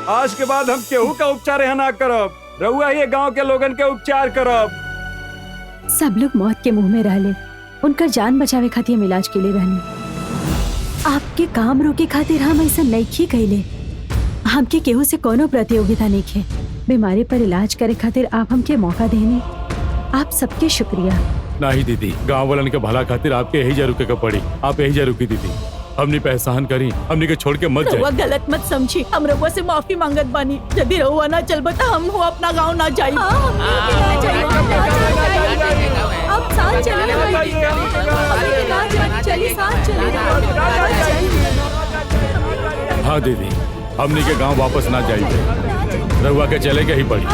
आज के बाद हम केहू का उपचार यहाँ ना करब, रउआ ये गांव के लोगन के उपचार करब। सब लोग मौत के मुंह में रहले, उनकर जान बचावे खातिर हम इलाज के लिए रहनी। आपके काम रोके खातिर हम ऐसा नहीं कैले। हमके केहू से कोनो प्रतियोगिता नहीं खे। बीमारी पर इलाज करे खातिर आप हमके मौका देने, आप सबके शुक्रिया। नहीं दीदी, गांव वालन के भला खातिर आपके यही जा रुके का पड़ी। आप यही जा रुकी दीदी, हमने पहचान करी, हमने के छोड़ के मत जाए। रउआ गलत मत समझी, हम रउआ से माफी मांगत बानी। यदि रउआ ना चलबा त हम हो अपना गांव ना जाई। अब साथ हाँ दीदी, हमने के गांव वापस ना जाइए, रहुआ के चले के ही पड़ी।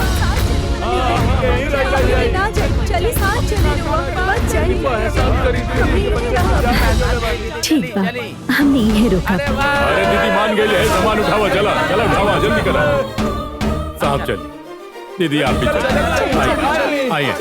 ठीक बा, हमने ये रोका। अरे दीदी मान गई है, सामान उठावा, चला चला उठावा, जल्दी करा। साहब चल, दीदी आप भी चल, आइए।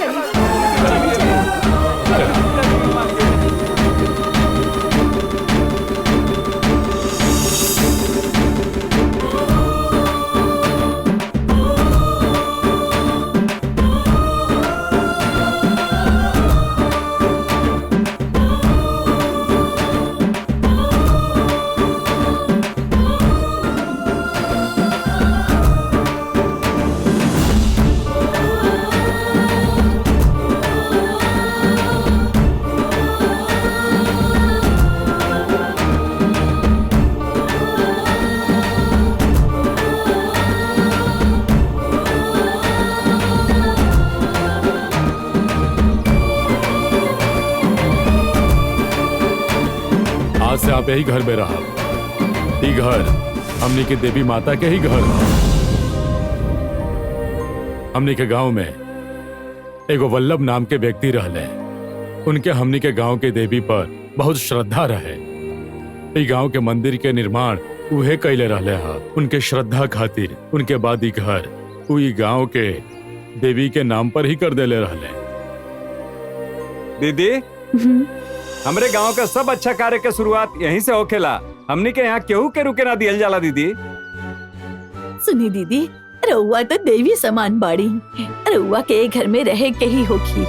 आज से आप यही घर में रहा। ये घर हमने के देवी माता के ही घर है। हमने के गांव में एगो वल्लभ नाम के व्यक्ति रहले। उनके हमने के गांव के देवी पर बहुत श्रद्धा रहे। ये गांव के मंदिर के निर्माण उहे कैले रहले हा। उनके श्रद्धा खातिर उनके बाद ये घर उही गांव के देवी के नाम पर ही कर देले रहले। दीदी, हमरे गांव का सब अच्छा कार्य के शुरुआत यहीं से होखेला। हमनी के यहाँ केहू के रुके ना दियल जाला। दीदी सुनी दीदी, रउआ तो देवी समान बाड़ी। रउआ के घर में रहे के ही होखी।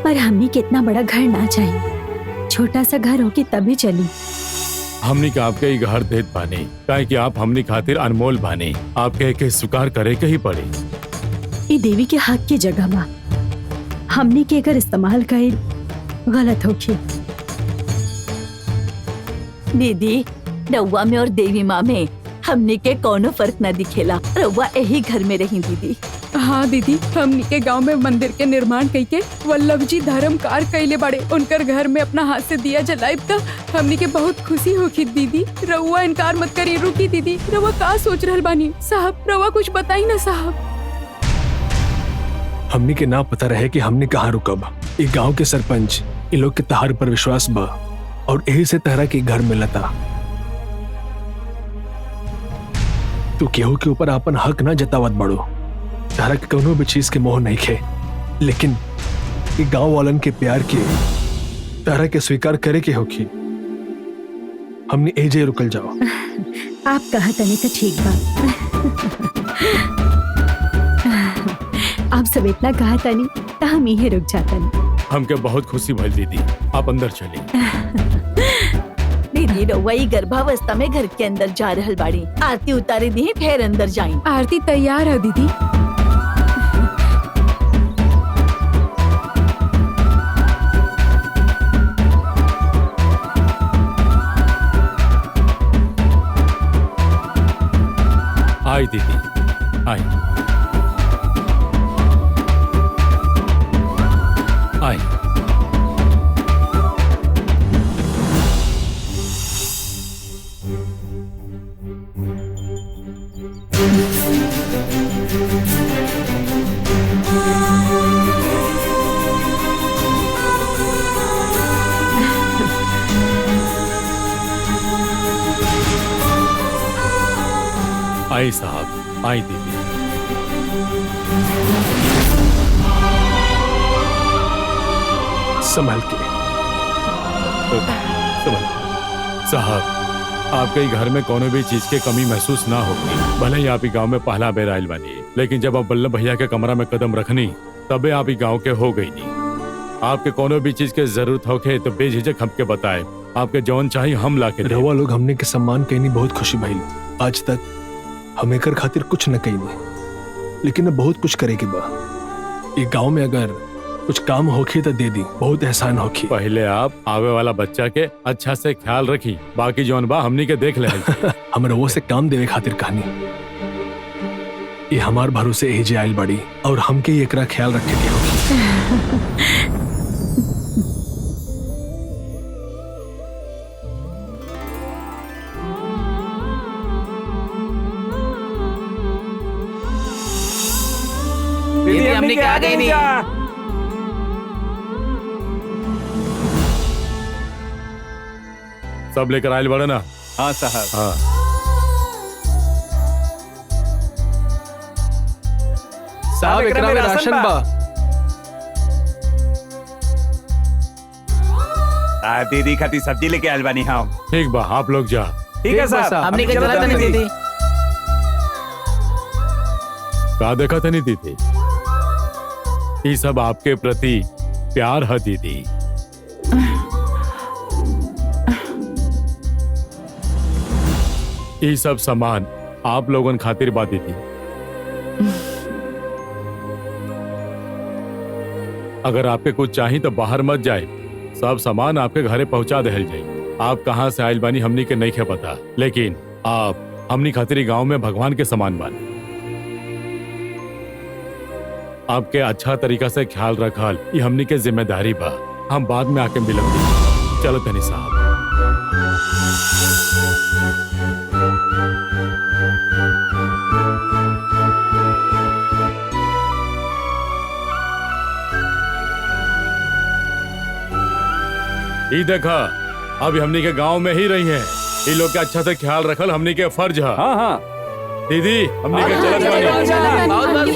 पर हमनी के इतना बड़ा घर ना चाहिए, छोटा सा घर होके तभी चली। हमनी के आपके ही घर देत बानी, काहे कि आप हमनी खातिर अनमोल बानी। आपके के स्वीकार करे के ही पड़ी। ये देवी के हक की जगह बा, हमनी के अगर इस्तेमाल कईल गलत होखी। दीदी, रउआ में और देवी माँ में हमने के कोनो फर्क न दिखेला। रउआ यही घर में रही दीदी। हाँ दीदी, हमनी के गांव में मंदिर के निर्माण कईके वल्लभ जी धर्म कार कैले बड़े। उनकर घर में अपना हाथ से दिया जलाइब त हमनी के बहुत खुशी होगी। दीदी रउआ इनकार मत करी। रुकी दीदी, रउआ का सोच रहल बानी? साहब रउआ कुछ बताई ना साहब। हमनी के ना पता रहे कि हमने कहाँ रुकब। ये गांव के सरपंच इन लोग के तहार पर विश्वास बा और यही से तहरा के घर में लता। तू केहू के ऊपर अपन हक ना जतावत बड़ो। तहरा के कोनो भी चीज के मोह नहीं खे, लेकिन ये गांव वालन के प्यार के तहरा के स्वीकार करे के होखी। हमने एजे रुकल जाओ। आप कहा तनी तो ठीक बा। आप सब इतना कहा तनी तो हम यही रुक जातनी। हमके बहुत खुशी भइल दीदी, आप अंदर चली। दीदी रउआ ई गर्भावस्था में घर के अंदर जा रहल बाड़ी। आरती उतारे दी फिर अंदर जाई। आरती तैयार है दीदी। आई दीदी, आई आई। आई साहब, आई दीदी। संभल के। साहब, आपके घर में कोनो भी चीज के कमी महसूस ना होगी। भले ही आप ही गांव में पहला बेर आयल बानी, लेकिन जब आप वल्लभ भैया के कमरा में कदम रखनी तबे आप ही गांव के हो गई नी। आपके कोनो भी चीज के जरूरत होके तो बेझिझक हमके बताए। आपके जौन चाहिए हम ला के रवा लोग हमने के सम्मान कहनी बहुत खुशी भइल। आज तक हम एकर खातिर कुछ न कहनी, लेकिन अब बहुत कुछ करे के बा। ये गांव में अगर कुछ काम होखी तो दे दी, बहुत एहसान होखी। पहले आप आवे वाला बच्चा के अच्छा से ख्याल रखी, बाकी जौन बा हमनी के देख ले। हम रवो से काम देवे खातिर कहानी, ये हमार भरोसे यही जे आयल बड़ी और हमके ये एकरा ख्याल रखे के होगी। दीदी हमनी के आ गई नहीं। सब लेकर आयल बड़े ना? हाँ साहब। हाँ, साहब एकरा में राशन बा। दीदी खाती सब्जी लेके आयल बानी हम। ठीक बा, आप लोग जा। ठीक है साहब। हमने के जरूरत नहीं दीदी। का देखा था नहीं दीदी? ये सब आपके प्रति प्यार है दीदी। ये सब सामान आप लोगन खातिर बा दीदी। अगर आपके कुछ चाहिए तो बाहर मत जाए, सब सामान आपके घरे पहुंचा देहल जाए। आप कहाँ से आयल बानी हमनी के नहीं खे पता, लेकिन आप हमनी खातिर गांव में भगवान के समान बानी। आपके अच्छा तरीका से ख्याल रखल ये हमनी के जिम्मेदारी बा। हम बाद में आके मिलेंगे। चलो तनी साहब। ये देखा, अभी हमनी के गांव में ही रही हैं। ये लोग के अच्छा से ख्याल रखल हमनी के फर्ज है। हाँ हाँ दीदी हमनी के चलत बानी।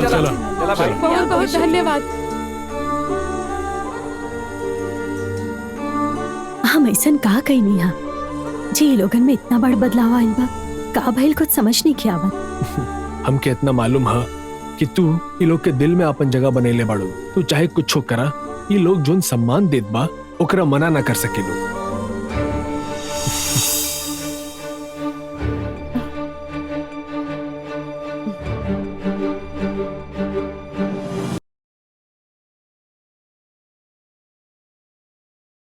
चलो बहुत बहुत धन्यवाद। हम ऐसा का कही नहीं हा जी, ये लोगन में इतना बड़ बदलाव आइल बा। का भइल कुछ समझ नहीं किया आवत। हमके इतना मालूम है कि तू ये लोग के दिल में अपन जगह बनेले बाड़ू। तू चाहे कुछ करा, ये लोग जोन सम्मान देत बा ओकरा मना ना कर सके लोग।